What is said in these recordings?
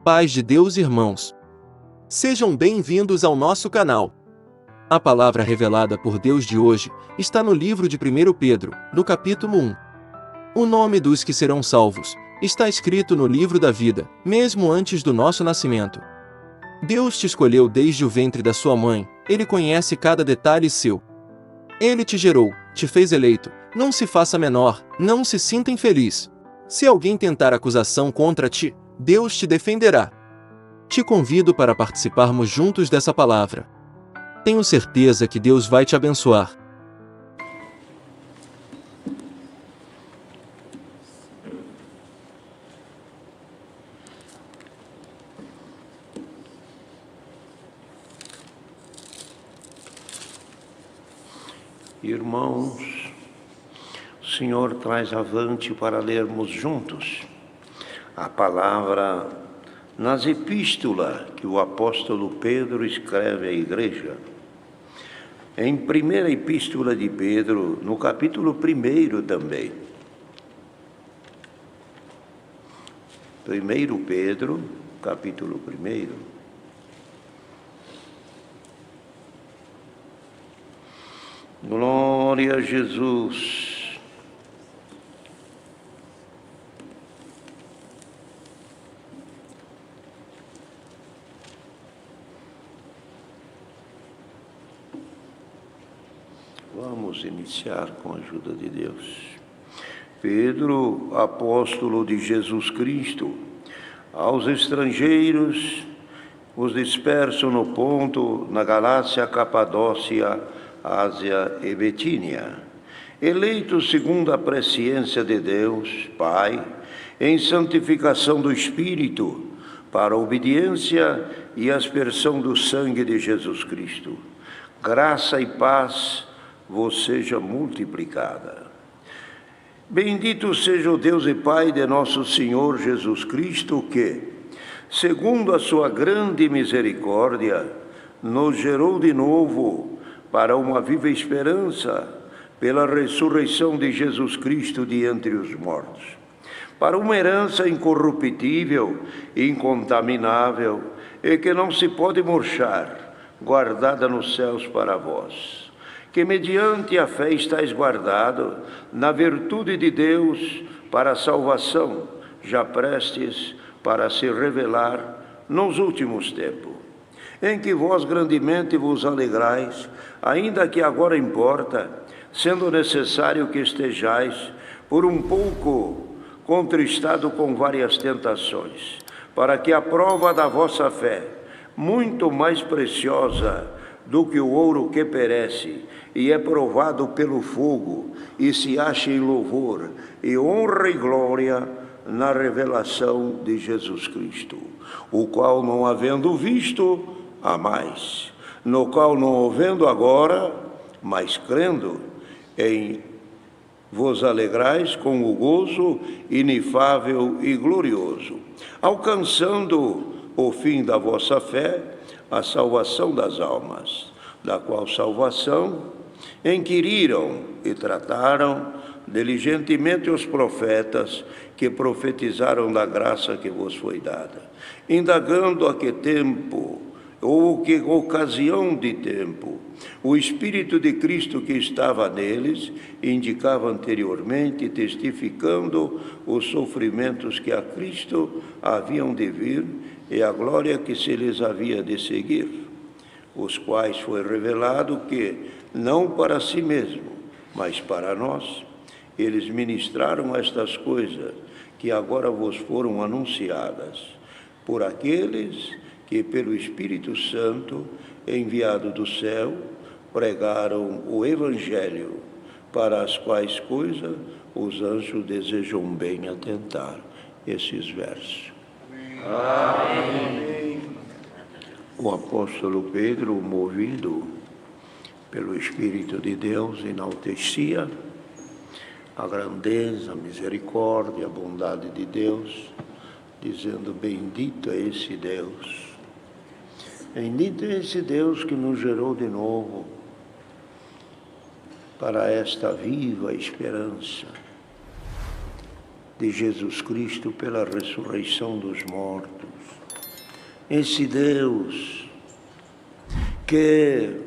Paz de Deus, irmãos. Sejam bem-vindos ao nosso canal. A palavra revelada por Deus de hoje está no livro de 1 Pedro, no capítulo 1. O nome dos que serão salvos está escrito no livro da vida, mesmo antes do nosso nascimento. Deus te escolheu desde o ventre da sua mãe, Ele conhece cada detalhe seu. Ele te gerou, te fez eleito, não se faça menor, não se sinta infeliz. Se alguém tentar acusação contra ti, Deus te defenderá. Te convido para participarmos juntos dessa palavra. Tenho certeza que Deus vai te abençoar. Irmãos, o Senhor traz avante para lermos juntos a palavra nas epístolas que o apóstolo Pedro escreve à igreja. Em primeira epístola de Pedro, no capítulo 1 também. 1 Pedro, capítulo 1. Glória a Jesus. Vamos iniciar com a ajuda de Deus. Pedro, apóstolo de Jesus Cristo, aos estrangeiros, os dispersos no Ponto, na Galácia, Capadócia, Ásia e Betínia, eleitos segundo a presciência de Deus, Pai, em santificação do Espírito, para a obediência e aspersão do sangue de Jesus Cristo. Graça e paz vos seja multiplicada. Bendito seja o Deus e Pai de nosso Senhor Jesus Cristo, que, segundo a sua grande misericórdia, nos gerou de novo para uma viva esperança, pela ressurreição de Jesus Cristo de entre os mortos, para uma herança incorruptível, incontaminável, e que não se pode murchar, guardada nos céus para vós, que mediante a fé estáis guardado na virtude de Deus para a salvação, já prestes para se revelar nos últimos tempos, em que vós grandemente vos alegrais, ainda que agora importa, sendo necessário que estejais por um pouco contristado com várias tentações, para que a prova da vossa fé, muito mais preciosa do que o ouro que perece e é provado pelo fogo, e se ache em louvor e honra e glória na revelação de Jesus Cristo, o qual, não havendo visto, há mais, no qual não havendo agora, mas crendo, em vos alegrais com o gozo inefável e glorioso, alcançando o fim da vossa fé, a salvação das almas, da qual salvação inquiriram e trataram diligentemente os profetas que profetizaram da graça que vos foi dada, indagando a que tempo ou que ocasião de tempo o Espírito de Cristo que estava neles indicava anteriormente, testificando os sofrimentos que a Cristo haviam de vir e a glória que se lhes havia de seguir, os quais foi revelado que, não para si mesmo, mas para nós, eles ministraram estas coisas que agora vos foram anunciadas, por aqueles que pelo Espírito Santo, enviado do céu, pregaram o Evangelho, para as quais coisas os anjos desejam bem atentar. Esses versos. Amém. O apóstolo Pedro, movido pelo Espírito de Deus, enaltecia a grandeza, a misericórdia, a bondade de Deus, dizendo: bendito é esse Deus. Bendito é esse Deus que nos gerou de novo para esta viva esperança de Jesus Cristo pela ressurreição dos mortos, esse Deus que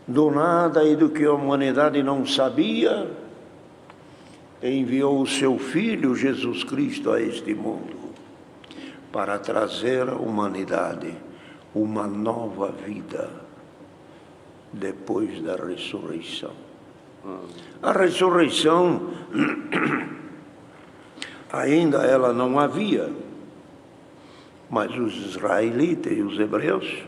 do nada e do que a humanidade não sabia, enviou o seu Filho Jesus Cristo a este mundo para trazer à humanidade uma nova vida depois da ressurreição. A ressurreição ainda ela não havia, mas os israelitas e os hebreus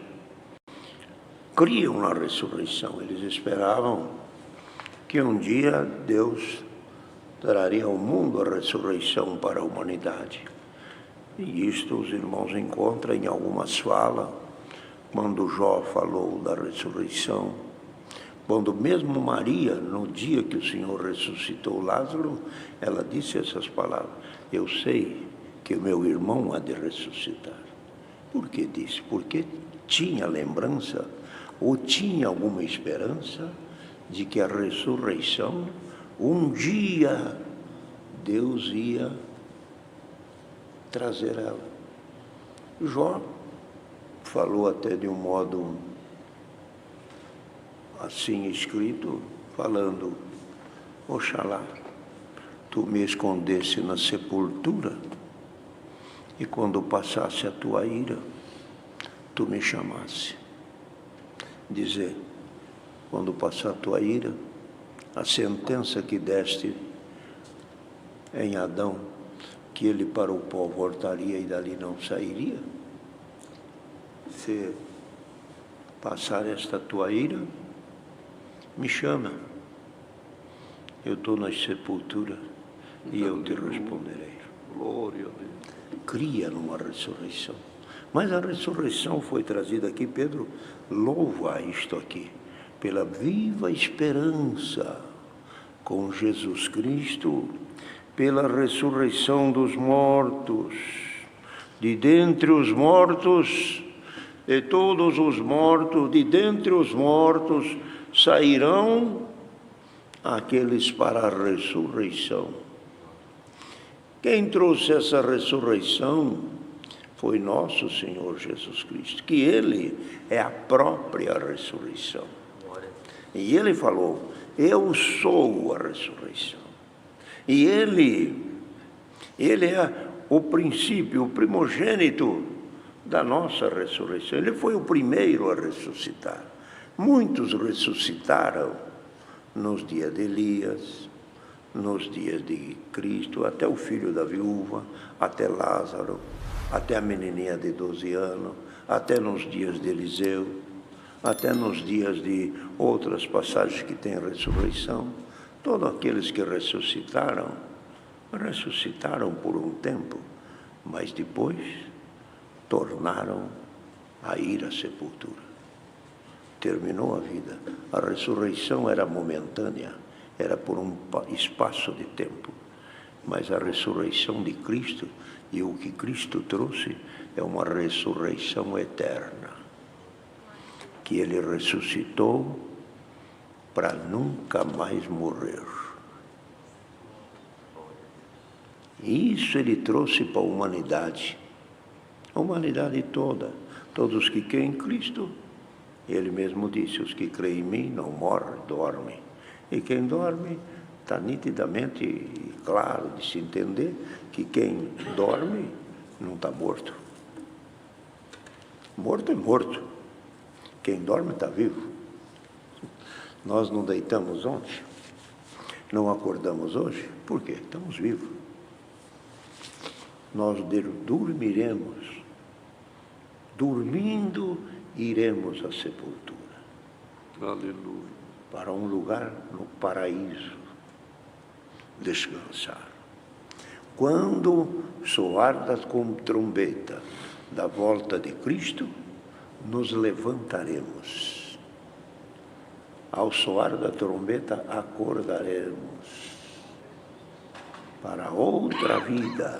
criam na ressurreição. Eles esperavam que um dia Deus traria ao mundo a ressurreição para a humanidade. E isto os irmãos encontram em algumas falas, quando Jó falou da ressurreição, quando mesmo Maria, no dia que o Senhor ressuscitou Lázaro, ela disse essas palavras: eu sei que o meu irmão há de ressuscitar. Por que disse? Porque tinha lembrança, ou tinha alguma esperança, de que a ressurreição, um dia, Deus ia trazer ela. Jó falou até de um modo assim escrito, falando: oxalá tu me escondesse na sepultura, e quando passasse a tua ira, tu me chamasse. Dizer, quando passar a tua ira, a sentença que deste em Adão, que ele para o pó voltaria e dali não sairia, se passar esta tua ira, me chama, eu estou na sepultura e eu te responderei. Glória a Deus. Cria numa ressurreição. Mas a ressurreição foi trazida aqui, Pedro louva isto aqui, pela viva esperança com Jesus Cristo, pela ressurreição dos mortos, de dentre os mortos, e todos os mortos, de dentre os mortos, sairão aqueles para a ressurreição. Quem trouxe essa ressurreição foi nosso Senhor Jesus Cristo, que Ele é a própria ressurreição. E Ele falou: eu sou a ressurreição. E Ele é o princípio, o primogênito da nossa ressurreição. Ele foi o primeiro a ressuscitar. Muitos ressuscitaram nos dias de Elias, nos dias de Cristo, até o filho da viúva, até Lázaro, até a menininha de 12 anos, até nos dias de Eliseu, até nos dias de outras passagens que tem ressurreição. Todos aqueles que ressuscitaram por um tempo, mas depois tornaram a ir à sepultura. Terminou a vida. A ressurreição era momentânea, era por um espaço de tempo. Mas a ressurreição de Cristo, e o que Cristo trouxe, é uma ressurreição eterna. Que Ele ressuscitou para nunca mais morrer. E isso Ele trouxe para a humanidade toda, todos que creem em Cristo. Ele mesmo disse: os que creem em mim não morrem, dormem. E quem dorme, está nitidamente e claro de se entender que quem dorme não está morto. Morto é morto. Quem dorme está vivo. Nós não deitamos ontem, não acordamos hoje, por quê? Estamos vivos. Nós dormiremos, dormindo iremos à sepultura. Aleluia. Para um lugar no paraíso, descansar. Quando soar da trombeta da volta de Cristo, nos levantaremos. Ao soar da trombeta, acordaremos para outra vida,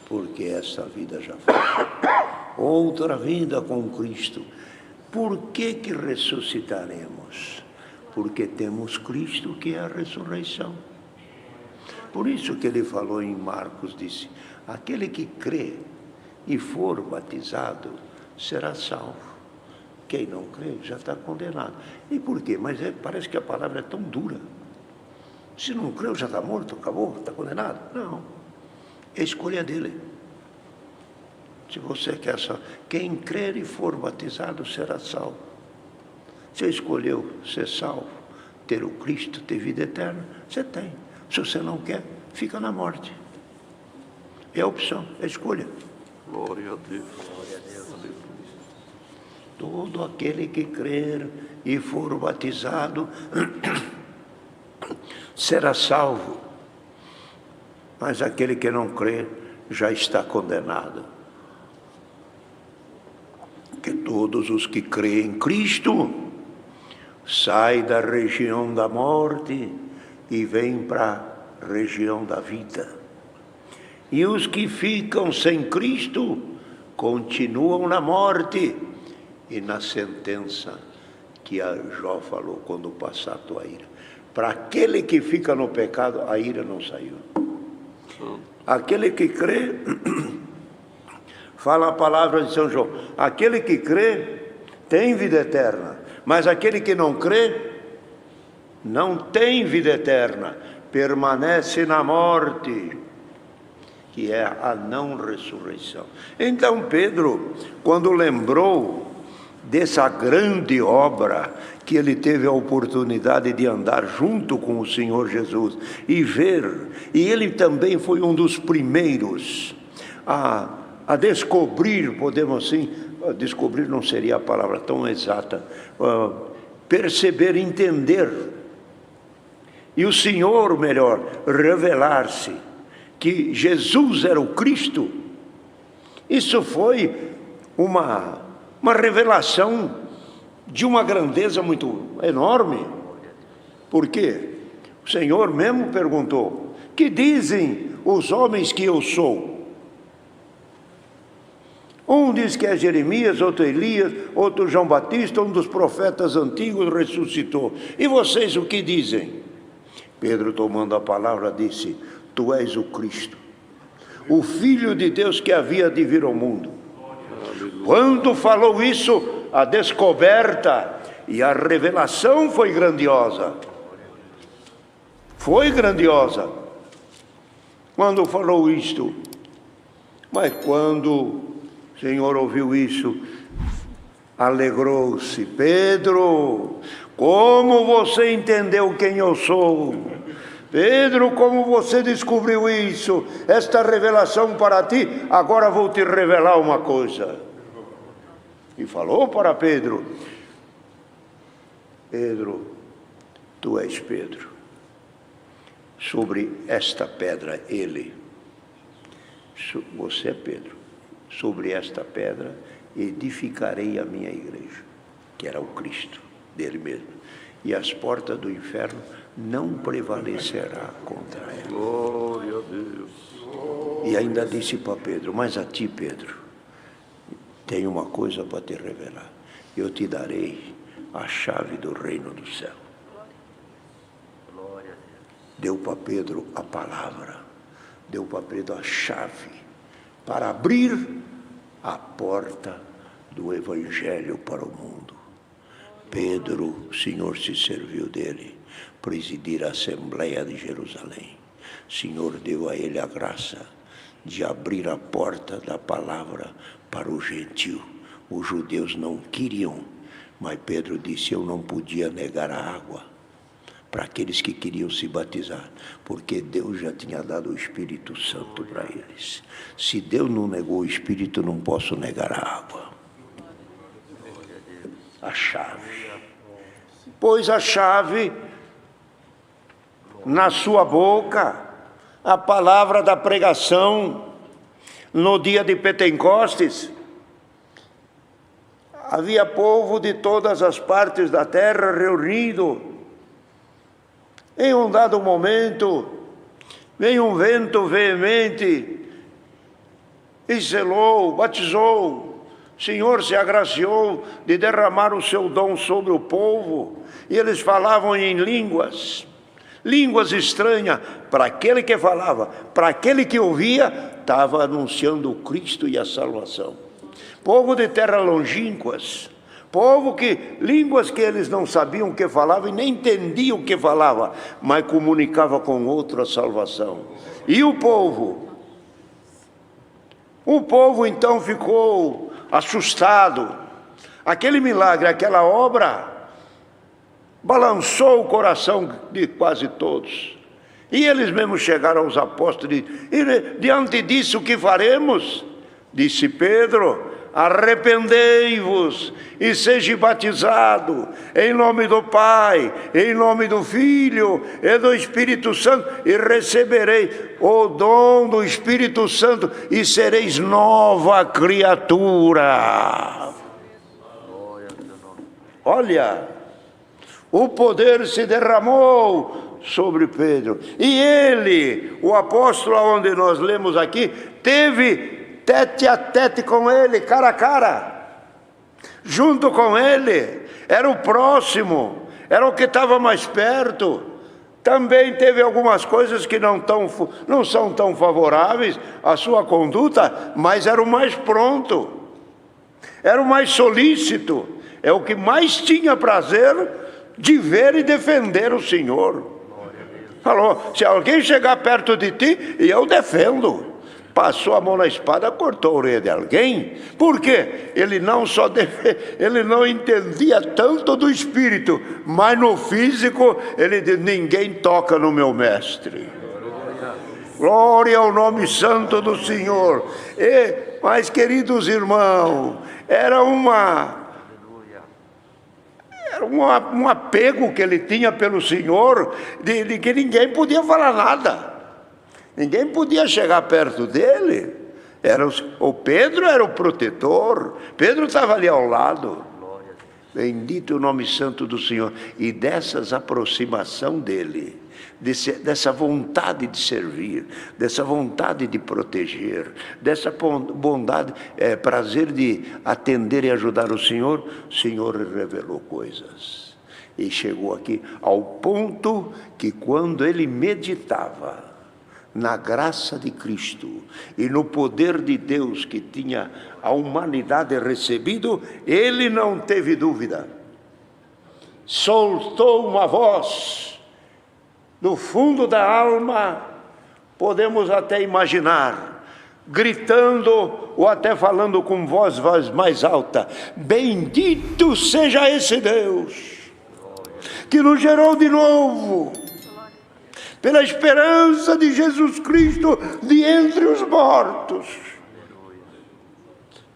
porque essa vida já foi. Outra vida com Cristo. Por que ressuscitaremos? Porque temos Cristo, que é a ressurreição. Por isso que ele falou em Marcos, disse: aquele que crê e for batizado, será salvo. Quem não crê já está condenado. E por quê? Mas parece que a palavra é tão dura. Se não creu, já está morto, acabou, está condenado? Não. É a escolha dele. Se você quer salvo, quem crer e for batizado será salvo. Você escolheu ser salvo, ter o Cristo, ter vida eterna, você tem. Se você não quer, fica na morte. É a opção, é a escolha. Glória a Deus. Glória a Deus. Todo aquele que crer e for batizado será salvo. Mas aquele que não crer já está condenado. Que todos os que creem em Cristo saem da região da morte e vêm para a região da vida. E os que ficam sem Cristo continuam na morte e na sentença que a Jó falou, quando passar a tua ira. Para aquele que fica no pecado, a ira não saiu. Aquele que crê, fala a palavra de São João, aquele que crê tem vida eterna, mas aquele que não crê não tem vida eterna, permanece na morte, que é a não ressurreição. Então Pedro, quando lembrou dessa grande obra que ele teve a oportunidade de andar junto com o Senhor Jesus e ver, e ele também foi um dos primeiros a descobrir, podemos assim, descobrir não seria a palavra tão exata, perceber, entender, e o Senhor, melhor, revelar-se, que Jesus era o Cristo. Isso foi uma revelação de uma grandeza muito enorme. Por quê? O Senhor mesmo perguntou: que dizem os homens que eu sou? Um diz que é Jeremias, outro Elias, outro João Batista, um dos profetas antigos ressuscitou. E vocês o que dizem? Pedro, tomando a palavra, disse: tu és o Cristo, o Filho de Deus que havia de vir ao mundo. Quando falou isso, a descoberta e a revelação foi grandiosa. Foi grandiosa. Quando falou isto, mas quando o Senhor ouviu isso, alegrou-se. Pedro, como você entendeu quem eu sou? Pedro, como você descobriu isso? Esta revelação para ti, agora vou te revelar uma coisa. E falou para Pedro: Pedro, tu és Pedro. Sobre esta pedra, você é Pedro. Sobre esta pedra edificarei a minha igreja, que era o Cristo dele mesmo. E as portas do inferno não prevalecerá contra ela. Glória a Deus. E ainda disse para Pedro: mas a ti, Pedro, tenho uma coisa para te revelar. Eu te darei a chave do reino do céu. Deu para Pedro a palavra, deu para Pedro a chave para abrir a porta do Evangelho para o mundo. Pedro, o Senhor se serviu dele, presidir a Assembleia de Jerusalém. O Senhor deu a ele a graça de abrir a porta da palavra para o gentio. Os judeus não queriam, mas Pedro disse: eu não podia negar a água para aqueles que queriam se batizar, porque Deus já tinha dado o Espírito Santo para eles. Se Deus não negou o Espírito, não posso negar a água. A chave. Pôs a chave na sua boca, a palavra da pregação no dia de Pentecostes. Havia povo de todas as partes da terra reunido. Em um dado momento, veio um vento veemente e selou, batizou. O Senhor se agraciou de derramar o seu dom sobre o povo. E eles falavam em línguas estranhas. Para aquele que falava, para aquele que ouvia, estava anunciando o Cristo e a salvação. Povo de terras longínquas, povo que, línguas que eles não sabiam o que falavam e nem entendiam o que falava, mas comunicava com outro a salvação. E o povo então ficou assustado. Aquele milagre, aquela obra, balançou o coração de quase todos. E eles mesmos chegaram aos apóstolos e diante disso, o que faremos? Disse Pedro: arrependei-vos e seja batizado em nome do Pai, em nome do Filho e do Espírito Santo, e receberei o dom do Espírito Santo e sereis nova criatura. Olha, o poder se derramou sobre Pedro. E ele, o apóstolo, onde nós lemos aqui, teve tete a tete com ele, cara a cara, junto com ele, era o próximo, era o que estava mais perto. Também teve algumas coisas que não são tão favoráveis à sua conduta, mas era o mais pronto, era o mais solícito, é o que mais tinha prazer de ver e defender o Senhor. Falou: se alguém chegar perto de ti, eu defendo. Passou a mão na espada, cortou a orelha de alguém. Por quê? Ele não entendia tanto do espírito, mas no físico ele disse: ninguém toca no meu mestre. Glória ao nome santo do Senhor. Mas, queridos irmãos, era um apego que ele tinha pelo Senhor, de que ninguém podia falar nada. Ninguém podia chegar perto dele. O Pedro era o protetor. Pedro estava ali ao lado. Bendito o nome santo do Senhor. E dessas aproximação dele, dessa vontade de servir, dessa vontade de proteger, dessa bondade, prazer de atender e ajudar o Senhor revelou coisas. E chegou aqui ao ponto que, quando ele meditava na graça de Cristo e no poder de Deus que tinha a humanidade recebido, ele não teve dúvida. Soltou uma voz do fundo da alma, podemos até imaginar, gritando ou até falando com voz mais alta: bendito seja esse Deus que nos gerou de novo, pela esperança de Jesus Cristo de entre os mortos.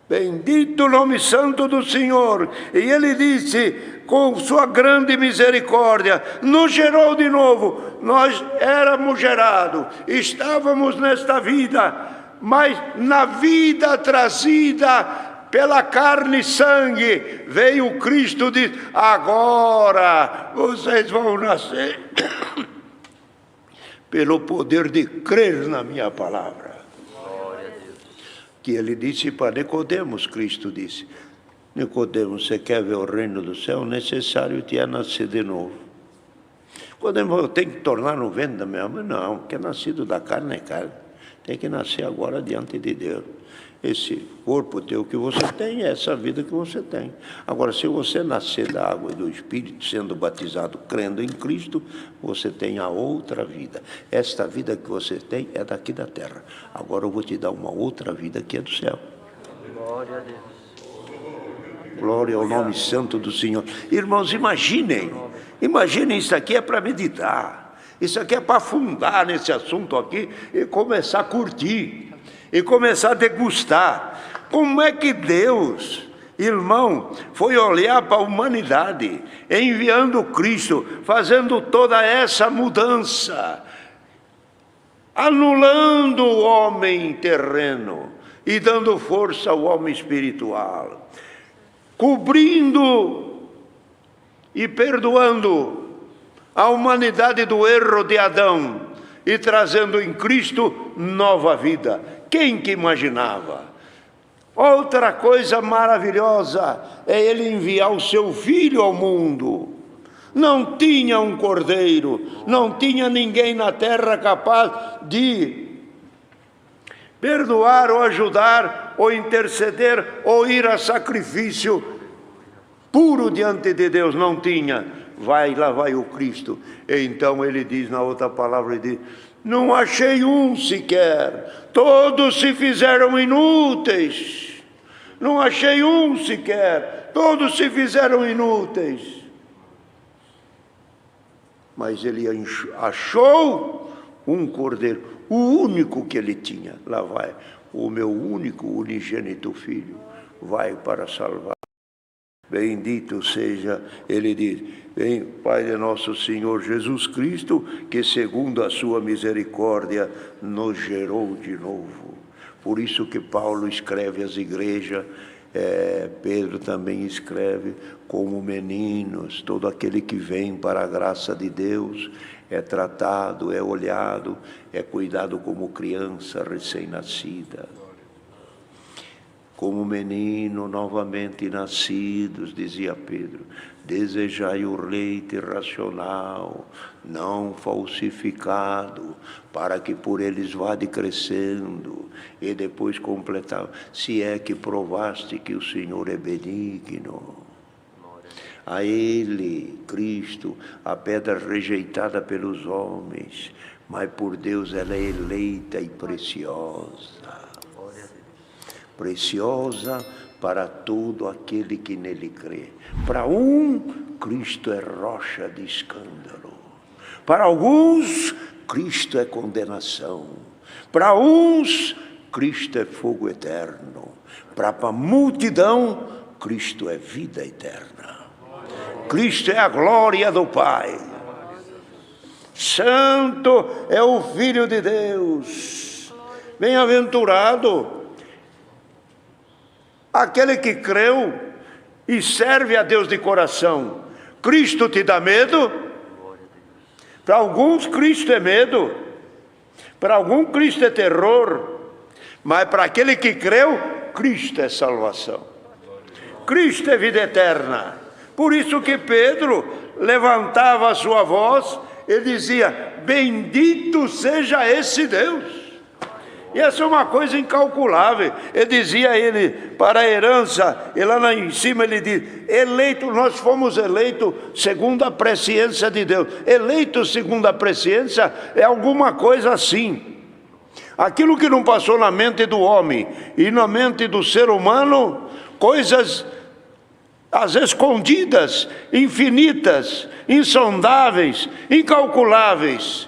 Bendito o nome santo do Senhor. E ele disse: com sua grande misericórdia, nos gerou de novo. Nós éramos gerados, estávamos nesta vida, mas na vida trazida pela carne e sangue, veio Cristo e disse: agora vocês vão nascer pelo poder de crer na minha palavra. Que ele disse para Nicodemos, Cristo disse: Nicodemos, você quer ver o reino do céu? Necessário te é nascer de novo. Nicodemos: eu tenho que tornar no ventre da minha mãe? Não, que é nascido da carne é carne. Tem que nascer agora diante de Deus. Esse corpo teu que você tem é essa vida que você tem. Agora, se você nascer da água e do Espírito, sendo batizado, crendo em Cristo, você tem a outra vida. Esta vida que você tem é daqui da terra. Agora eu vou te dar uma outra vida que é do céu. Glória a Deus. Glória ao nome santo do Senhor. Irmãos, imaginem isso aqui é para meditar. Isso aqui é para afundar nesse assunto aqui e começar a curtir. E começar a degustar. Como é que Deus, irmão, foi olhar para a humanidade, enviando Cristo, fazendo toda essa mudança, anulando o homem terreno e dando força ao homem espiritual, cobrindo e perdoando a humanidade do erro de Adão e trazendo em Cristo nova vida. Quem que imaginava? Outra coisa maravilhosa é ele enviar o seu filho ao mundo. Não tinha um cordeiro, não tinha ninguém na terra capaz de perdoar ou ajudar, ou interceder, ou ir a sacrifício puro diante de Deus, não tinha. Lá vai o Cristo. E então ele diz na outra palavra, ele diz, não achei um sequer, todos se fizeram inúteis. Não achei um sequer, todos se fizeram inúteis. Mas ele achou um cordeiro, o único que ele tinha. Lá vai, o meu único unigênito filho, vai para salvar. Bendito seja, ele diz, bem, Pai de nosso Senhor Jesus Cristo, que segundo a sua misericórdia nos gerou de novo. Por isso que Paulo escreve às igrejas, Pedro também escreve, como meninos, todo aquele que vem para a graça de Deus é tratado, é olhado, é cuidado como criança recém-nascida. Como menino novamente nascidos, dizia Pedro, desejai o leite racional, não falsificado, para que por eles vá crescendo. E depois completava, se é que provaste que o Senhor é benigno. A Ele, Cristo, a pedra rejeitada pelos homens, mas por Deus ela é eleita e preciosa. Preciosa para todo aquele que nele crê. Para Cristo é rocha de escândalo. Para alguns, Cristo é condenação. Para uns, Cristo é fogo eterno. Para a multidão, Cristo é vida eterna. Cristo é a glória do Pai. Santo é o Filho de Deus. Bem-aventurado aquele que creu e serve a Deus de coração. Cristo te dá medo? Para alguns Cristo é medo, para alguns Cristo é terror, mas para aquele que creu, Cristo é salvação. Cristo é vida eterna. Por isso que Pedro levantava a sua voz e dizia, bendito seja esse Deus. E essa é uma coisa incalculável. Ele dizia para a herança, e lá em cima ele diz, eleito, nós fomos eleitos segundo a presciência de Deus. Eleito segundo a presciência é alguma coisa assim. Aquilo que não passou na mente do homem e na mente do ser humano, coisas as escondidas, infinitas, insondáveis, incalculáveis,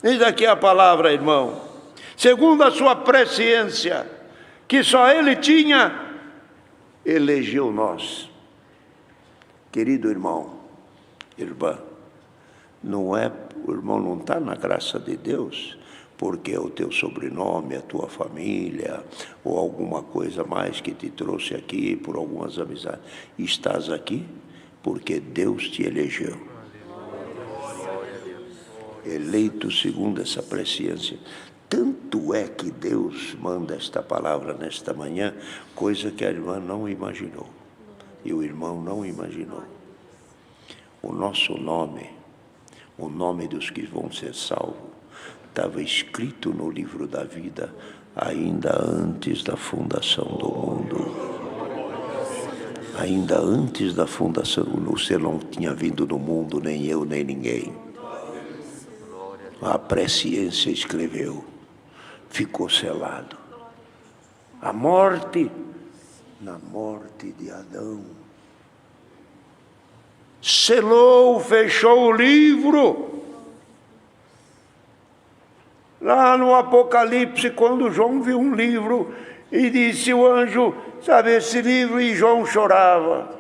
eis aqui a palavra, irmão, segundo a sua presciência, que só Ele tinha, elegeu nós. Querido irmão, irmã, o irmão não está na graça de Deus, porque é o teu sobrenome, a tua família, ou alguma coisa mais que te trouxe aqui, por algumas amizades. Estás aqui porque Deus te elegeu. Eleito segundo essa presciência. Tanto é que Deus manda esta palavra nesta manhã, coisa que a irmã não imaginou, e o irmão não imaginou. O nosso nome, o nome dos que vão ser salvos, estava escrito no livro da vida, ainda antes da fundação do mundo. Ainda antes da fundação, você não tinha vindo no mundo, nem eu, nem ninguém. A presciência escreveu, ficou selado. A morte, na morte de Adão, selou, fechou o livro. Lá no Apocalipse, quando João viu um livro e disse o anjo, sabe esse livro? E João chorava.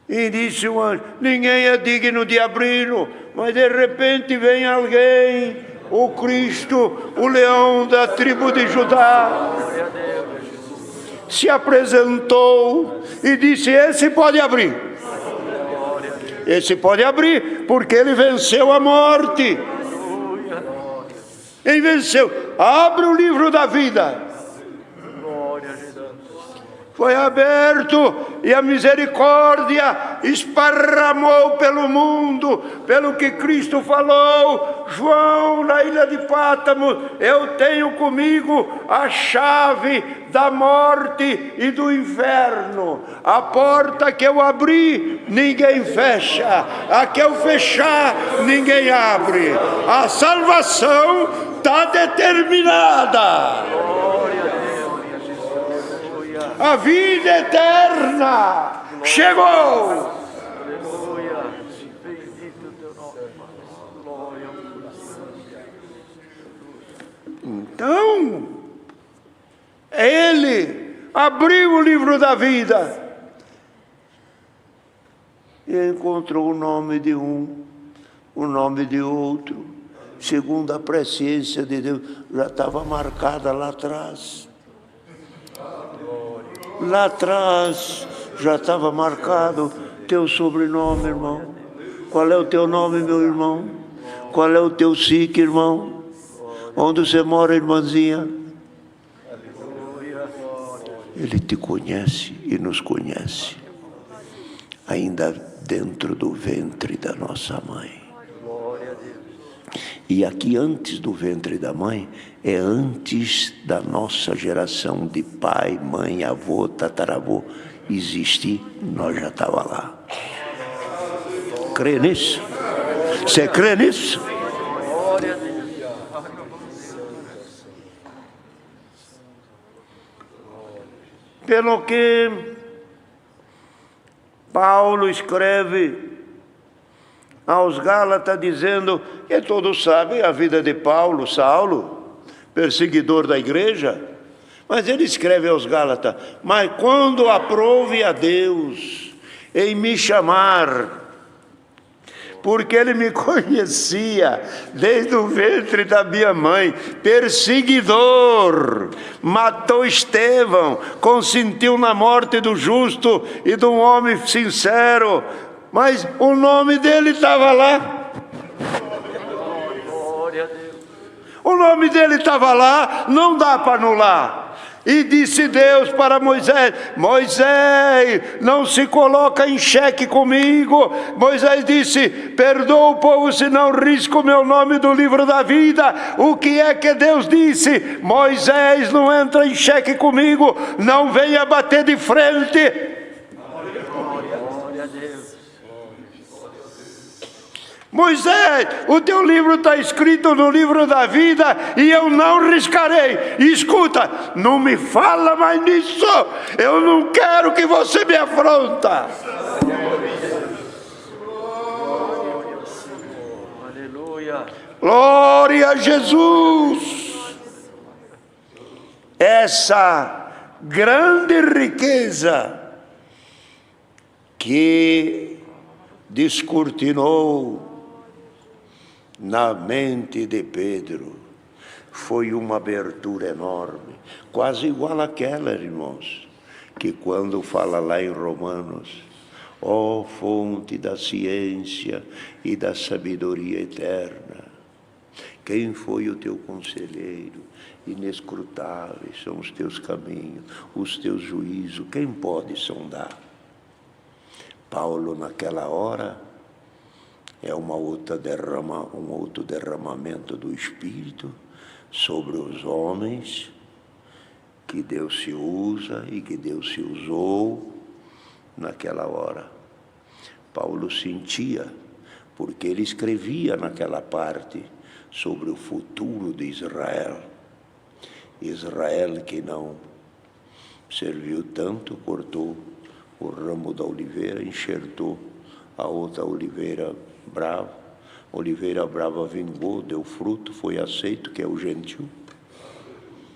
E disse o anjo, ninguém é digno de abri-lo, mas de repente vem alguém, o Cristo, o leão da tribo de Judá, se apresentou e disse, esse pode abrir. Esse pode abrir, porque ele venceu a morte. Ele venceu. Abre o livro da vida. foi aberto e a misericórdia esparramou pelo mundo, pelo que Cristo falou. João, na ilha de Pátamo, eu tenho comigo a chave da morte e do inferno. A porta que eu abrir, ninguém fecha. A que eu fechar, ninguém abre. A salvação está determinada. A vida eterna chegou. Então, ele abriu o livro da vida e encontrou o nome de um, o nome de outro, segundo a presciência de Deus, já estava marcada lá atrás. Lá atrás já estava marcado teu sobrenome, irmão. Qual é o teu nome, meu irmão? Qual é o teu SIC, irmão? Onde você mora, irmãzinha? Ele te conhece e nos conhece, ainda dentro do ventre da nossa mãe. E aqui, antes do ventre da mãe, é antes da nossa geração de pai, mãe, avô, tataravô existir, nós já estava lá. Crê nisso? Você crê nisso? Pelo que Paulo escreve aos Gálatas, dizendo que todos sabem a vida de Paulo, Saulo, perseguidor da igreja, mas ele escreve aos Gálatas: mas quando aprove a Deus em me chamar, porque ele me conhecia desde o ventre da minha mãe, perseguidor, matou Estevão, consentiu na morte do justo e de um homem sincero, mas o nome dele estava lá. O nome dele estava lá, não dá para anular. E disse Deus para Moisés: Moisés, não se coloca em xeque comigo. Moisés disse: perdoa o povo se não risco o meu nome do livro da vida. O que é que Deus disse? Moisés, não entra em xeque comigo, não venha bater de frente. Moisés, o teu livro está escrito no livro da vida e eu não riscarei. Escuta, não me fala mais nisso. Eu não quero que você me afronta. Aleluia. Glória a Jesus. Essa grande riqueza que descortinou na mente de Pedro foi uma abertura enorme, quase igual àquela, irmãos, que quando fala lá em Romanos: ó fonte da ciência e da sabedoria eterna, quem foi o teu conselheiro? Inescrutáveis são os teus caminhos, os teus juízos, quem pode sondar? Paulo, naquela hora, é um outro derramamento do Espírito sobre os homens, que Deus se usa e que Deus se usou naquela hora. Paulo sentia, porque ele escrevia naquela parte sobre o futuro de Israel. Israel que não serviu tanto, cortou o ramo da oliveira, enxertou a outra oliveira brava. A oliveira brava vingou, deu fruto, foi aceito, que é o gentil.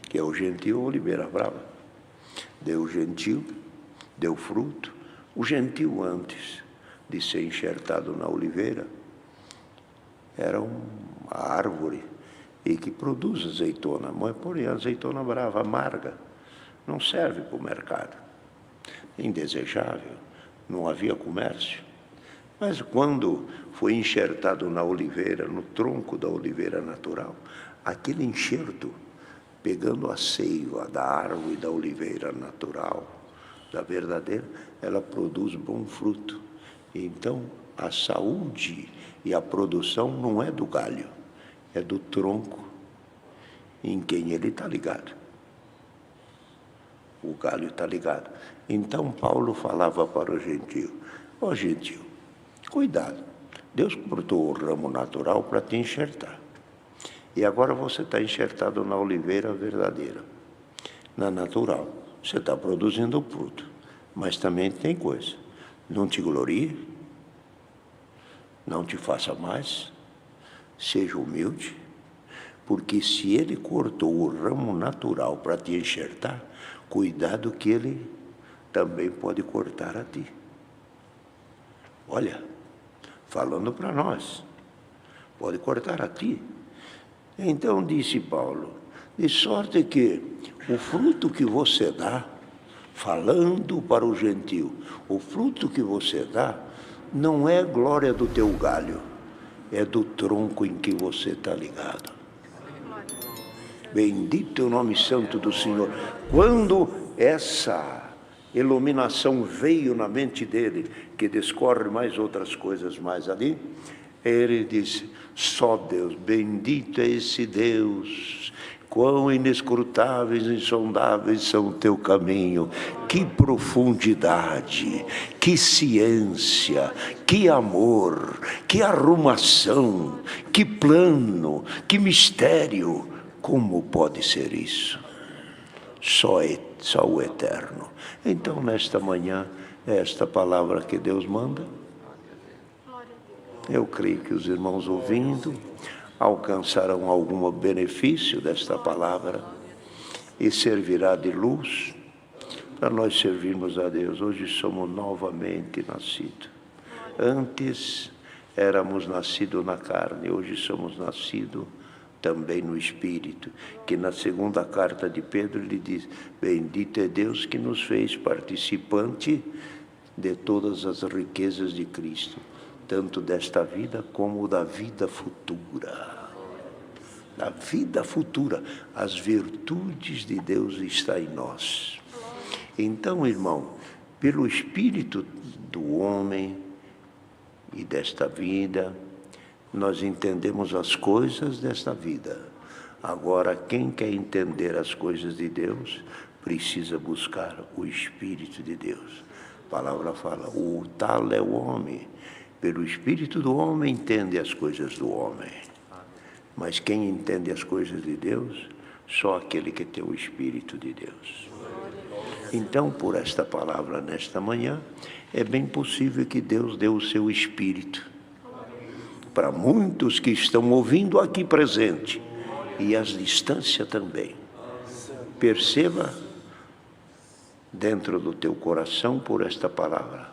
Que é o gentil, a oliveira brava. Deu gentil, deu fruto. O gentil, antes de ser enxertado na oliveira, era uma árvore e que produz azeitona, mas porém a azeitona brava, amarga, não serve para o mercado. Indesejável, não havia comércio. Mas quando foi enxertado na oliveira, no tronco da oliveira natural, aquele enxerto, pegando a seiva da árvore da oliveira natural, da verdadeira, ela produz bom fruto. Então, a saúde e a produção não é do galho, é do tronco em quem ele está ligado. O galho está ligado. Então, Paulo falava para o gentio: ó gentio, cuidado, Deus cortou o ramo natural para te enxertar. E agora você está enxertado na oliveira verdadeira, na natural. Você está produzindo fruto, mas também tem coisa. Não te glorie, não te faça mais, seja humilde, porque se ele cortou o ramo natural para te enxertar, cuidado que ele também pode cortar a ti. Olha, falando para nós, pode cortar a ti. Então disse Paulo, de sorte que o fruto que você dá, falando para o gentio, o fruto que você dá não é glória do teu galho, é do tronco em que você está ligado. Bendito é o nome santo do Senhor. Quando essa iluminação veio na mente dele, que discorre mais outras coisas mais ali, ele disse, só Deus, bendito é esse Deus, quão inescrutáveis e insondáveis são o teu caminho, que profundidade, que ciência, que amor, que arrumação, que plano, que mistério, como pode ser isso? Só o eterno. Então, nesta manhã, esta palavra que Deus manda, eu creio que os irmãos ouvindo alcançarão algum benefício desta palavra e servirá de luz para nós servirmos a Deus. Hoje somos novamente nascidos. Antes éramos nascidos na carne, hoje somos nascidos também no Espírito, que na segunda carta de Pedro ele diz, bendito é Deus que nos fez participante de todas as riquezas de Cristo, tanto desta vida como da vida futura. Da vida futura, as virtudes de Deus estão em nós. Então, irmão, pelo Espírito do homem e desta vida, nós entendemos as coisas desta vida. Agora, quem quer entender as coisas de Deus, precisa buscar o Espírito de Deus. A palavra fala, o tal é o homem. Pelo Espírito do homem entende as coisas do homem. Mas quem entende as coisas de Deus, só aquele que tem o Espírito de Deus. Então, por esta palavra nesta manhã, é bem possível que Deus dê o seu Espírito para muitos que estão ouvindo aqui presente e às distâncias também. Perceba dentro do teu coração por esta palavra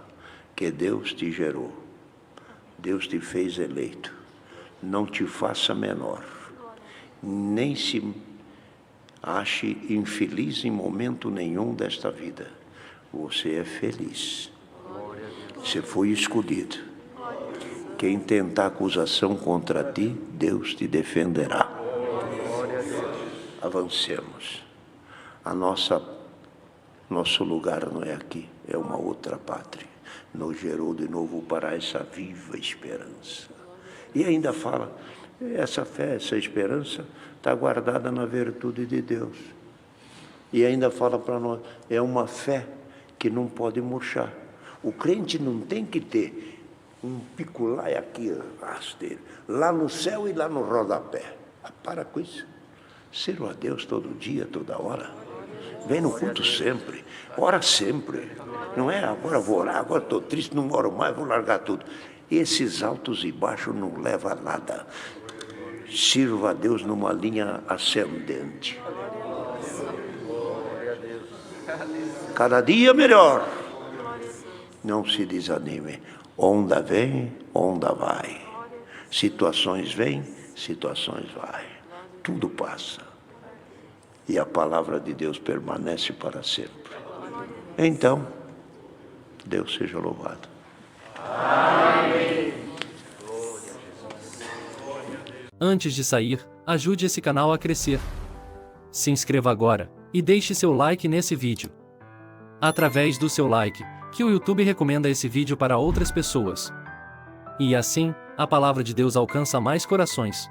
que Deus te gerou, Deus te fez eleito. Não te faça menor, nem se ache infeliz em momento nenhum desta vida. Você é feliz, você foi escolhido. Quem tentar acusação contra ti, Deus te defenderá. Avancemos. Nosso lugar não é aqui, é uma outra pátria. Nos gerou de novo para essa viva esperança. E ainda fala, essa fé, essa esperança está guardada na virtude de Deus. E ainda fala para nós, é uma fé que não pode murchar. O crente não tem que ter um picolé aqui, rasteiro, lá no céu e lá no rodapé. Para com isso. Sirva a Deus todo dia, toda hora. Vem no culto sempre, ora sempre. Não é, agora vou orar, agora estou triste, não oro mais, vou largar tudo. Esses altos e baixos não levam a nada. Sirva a Deus numa linha ascendente. Cada dia melhor. Não se desanime. Onda vem, onda vai. Situações vêm, situações vai. Tudo passa. E a palavra de Deus permanece para sempre. Então, Deus seja louvado. Amém. Antes de sair, ajude esse canal a crescer. Se inscreva agora e deixe seu like nesse vídeo. através do seu like, que o YouTube recomenda esse vídeo para outras pessoas. E assim, a palavra de Deus alcança mais corações.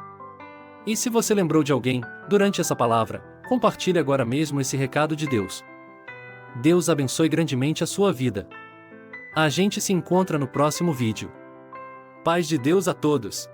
E se você lembrou de alguém, durante essa palavra, compartilhe agora mesmo esse recado de Deus. Deus abençoe grandemente a sua vida. A gente se encontra no próximo vídeo. Paz de Deus a todos!